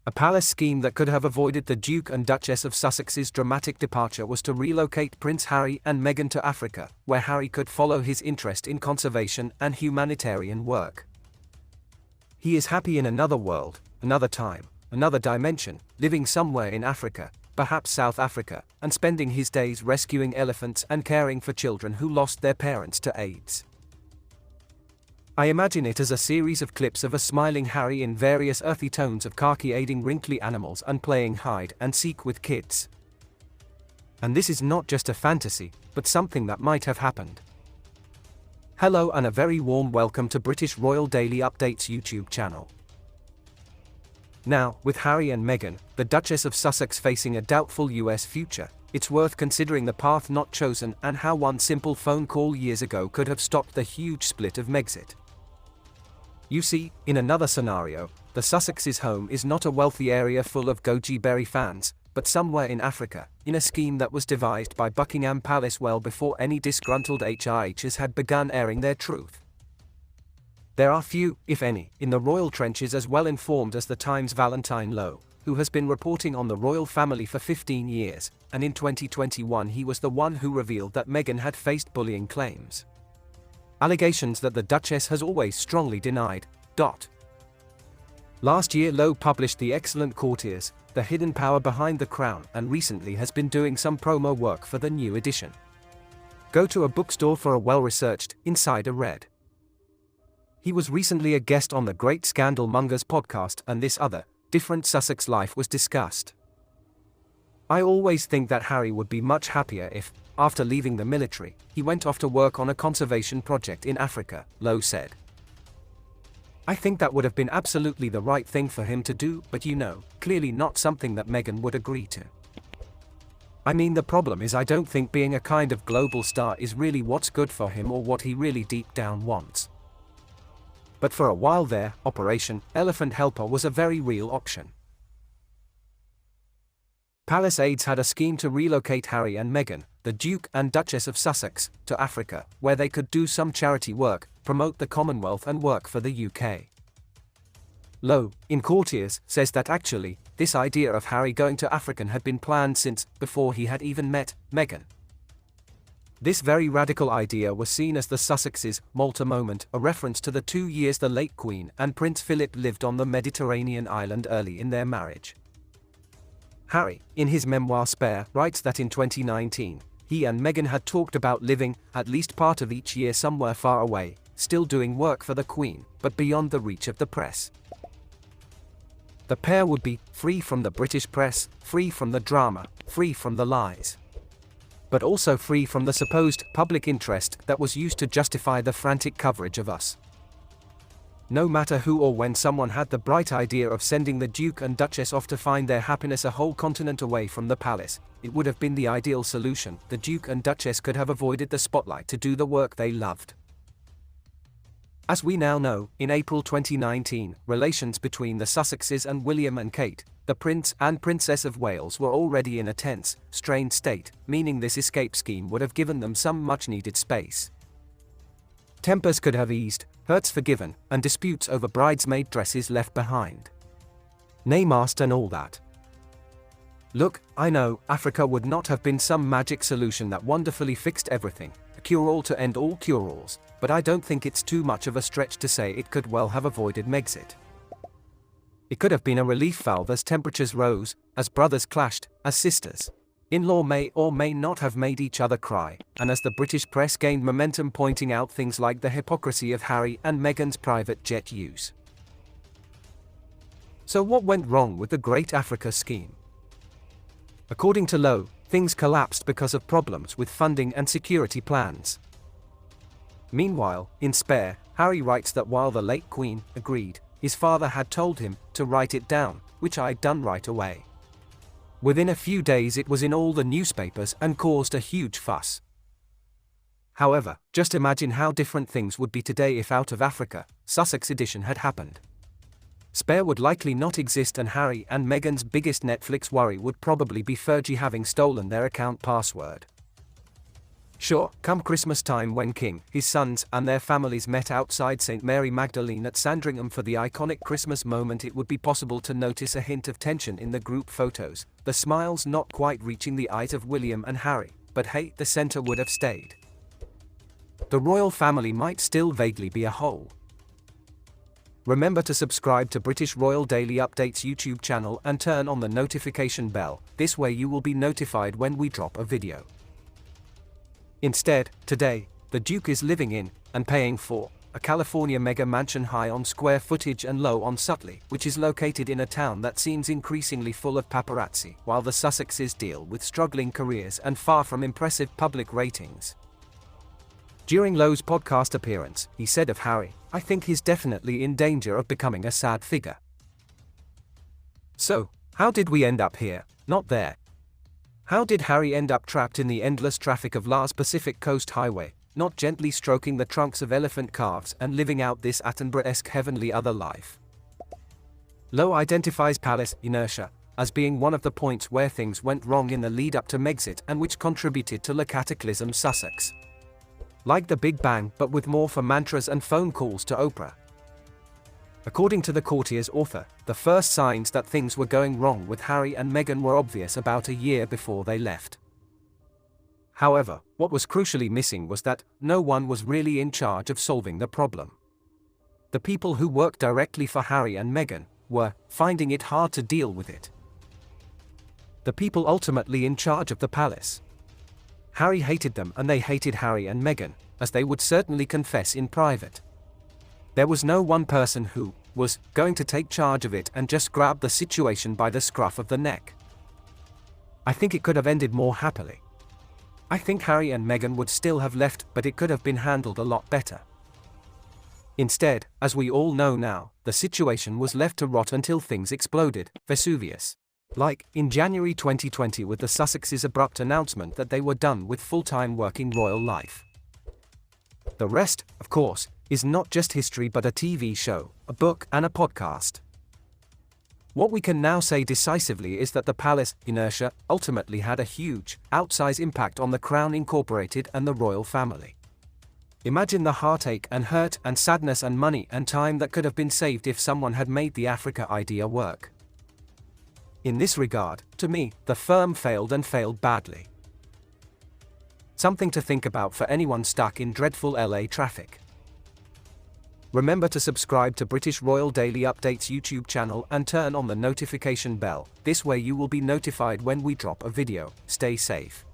A palace scheme that could have avoided the Duke and Duchess of Sussex's dramatic departure was to relocate Prince Harry and Meghan to Africa, where Harry could follow his interest in conservation and humanitarian work. He is happy in another world, another time, another dimension, living somewhere in Africa, perhaps South Africa, and spending his days rescuing elephants and caring for children who lost their parents to AIDS. I imagine it as a series of clips of a smiling Harry in various earthy tones of khaki aiding wrinkly animals and playing hide and seek with kids. And this is not just a fantasy, but something that might have happened. Hello and a very warm welcome to British Royal Daily Updates YouTube channel. Now, with Harry and Meghan, the Duchess of Sussex facing a doubtful US future, it's worth considering the path not chosen and how one simple phone call years ago could have stopped the huge split of Megxit. You see, in another scenario, the Sussexes' home is not a wealthy area full of goji berry fans, but somewhere in Africa, in a scheme that was devised by Buckingham Palace well before any disgruntled HRHs had begun airing their truth. There are few, if any, in the royal trenches as well informed as the Times' Valentine Lowe, who has been reporting on the royal family for 15 years, and in 2021 he was the one who revealed that Meghan had faced bullying claims. Allegations that the Duchess has always strongly denied. Last year Lowe published the excellent Courtiers, The Hidden Power Behind the Crown, and recently has been doing some promo work for the new edition. Go to a bookstore for a well-researched, insider read. He was recently a guest on the Great Scandal Mongers podcast, and this other, different Sussex life was discussed. I always think that Harry would be much happier if, after leaving the military, he went off to work on a conservation project in Africa, Lowe said. I think that would have been absolutely the right thing for him to do, but clearly not something that Meghan would agree to. I mean, the problem is I don't think being a kind of global star is really what's good for him or what he really deep down wants. But for a while there, Operation Elephant Helper was a very real option. Palace aides had a scheme to relocate Harry and Meghan, the Duke and Duchess of Sussex, to Africa, where they could do some charity work, promote the Commonwealth and work for the UK. Lowe, in Courtiers, says that actually, this idea of Harry going to Africa had been planned since before he had even met Meghan. This very radical idea was seen as the Sussexes' Malta moment, a reference to the 2 years the late Queen and Prince Philip lived on the Mediterranean island early in their marriage. Harry, in his memoir Spare, writes that in 2019, he and Meghan had talked about living at least part of each year somewhere far away, still doing work for the Queen, but beyond the reach of the press. The pair would be free from the British press, free from the drama, free from the lies, but also free from the supposed public interest that was used to justify the frantic coverage of us. No matter who or when someone had the bright idea of sending the Duke and Duchess off to find their happiness a whole continent away from the palace, it would have been the ideal solution. The Duke and Duchess could have avoided the spotlight to do the work they loved. As we now know, in April 2019, relations between the Sussexes and William and Kate, the Prince and Princess of Wales, were already in a tense, strained state, meaning this escape scheme would have given them some much-needed space. Tempers could have eased, hurts forgiven, and disputes over bridesmaid dresses left behind. Namaste and all that. Look, I know, Africa would not have been some magic solution that wonderfully fixed everything, a cure-all to end all cure-alls, but I don't think it's too much of a stretch to say it could well have avoided Megxit. It could have been a relief valve as temperatures rose, as brothers clashed, as sisters-in-law may or may not have made each other cry, and as the British press gained momentum pointing out things like the hypocrisy of Harry and Meghan's private jet use. So what went wrong with the Great Africa scheme? According to Lowe, things collapsed because of problems with funding and security plans. Meanwhile, in Spare, Harry writes that while the late Queen agreed, his father had told him to write it down, which I'd done right away. Within a few days it was in all the newspapers and caused a huge fuss. However, just imagine how different things would be today if Out of Africa, Sussex edition had happened. Spare would likely not exist, and Harry and Meghan's biggest Netflix worry would probably be Fergie having stolen their account password. Sure, come Christmas time when King, his sons, and their families met outside St. Mary Magdalene at Sandringham for the iconic Christmas moment, it would be possible to notice a hint of tension in the group photos, the smiles not quite reaching the eyes of William and Harry, but hey, the centre would have stayed. The royal family might still vaguely be a whole. Remember to subscribe to British Royal Daily Updates YouTube channel and turn on the notification bell, this way you will be notified when we drop a video. Instead, today, the Duke is living in, and paying for, a California mega mansion high on square footage and low on subtly, which is located in a town that seems increasingly full of paparazzi, while the Sussexes deal with struggling careers and far from impressive public ratings. During Lowe's podcast appearance, he said of Harry, "I think he's definitely in danger of becoming a sad figure." So, how did we end up here, not there? How did Harry end up trapped in the endless traffic of La's Pacific Coast Highway, not gently stroking the trunks of elephant calves and living out this Attenborough-esque heavenly other life? Lowe identifies palace inertia as being one of the points where things went wrong in the lead-up to Megxit and which contributed to the cataclysm Sussex. Like the Big Bang, but with more for mantras and phone calls to Oprah. According to the Courtier's author, the first signs that things were going wrong with Harry and Meghan were obvious about a year before they left. However, what was crucially missing was that no one was really in charge of solving the problem. The people who worked directly for Harry and Meghan were finding it hard to deal with it. The people ultimately in charge of the palace. Harry hated them and they hated Harry and Meghan, as they would certainly confess in private. There was no one person who was going to take charge of it and just grab the situation by the scruff of the neck. I think it could have ended more happily. I think Harry and Meghan would still have left, but it could have been handled a lot better. Instead, as we all know now, the situation was left to rot until things exploded, Vesuvius. Like in January 2020 with the Sussexes' abrupt announcement that they were done with full-time working royal life. The rest, of course, is not just history but a TV show, a book, and a podcast. What we can now say decisively is that the palace inertia ultimately had a huge, outsized impact on the Crown Incorporated and the royal family. Imagine the heartache and hurt and sadness and money and time that could have been saved if someone had made the Africa idea work. In this regard, to me, the firm failed and failed badly. Something to think about for anyone stuck in dreadful LA traffic. Remember to subscribe to British Royal Daily Updates YouTube channel and turn on the notification bell, this way you will be notified when we drop a video. Stay safe.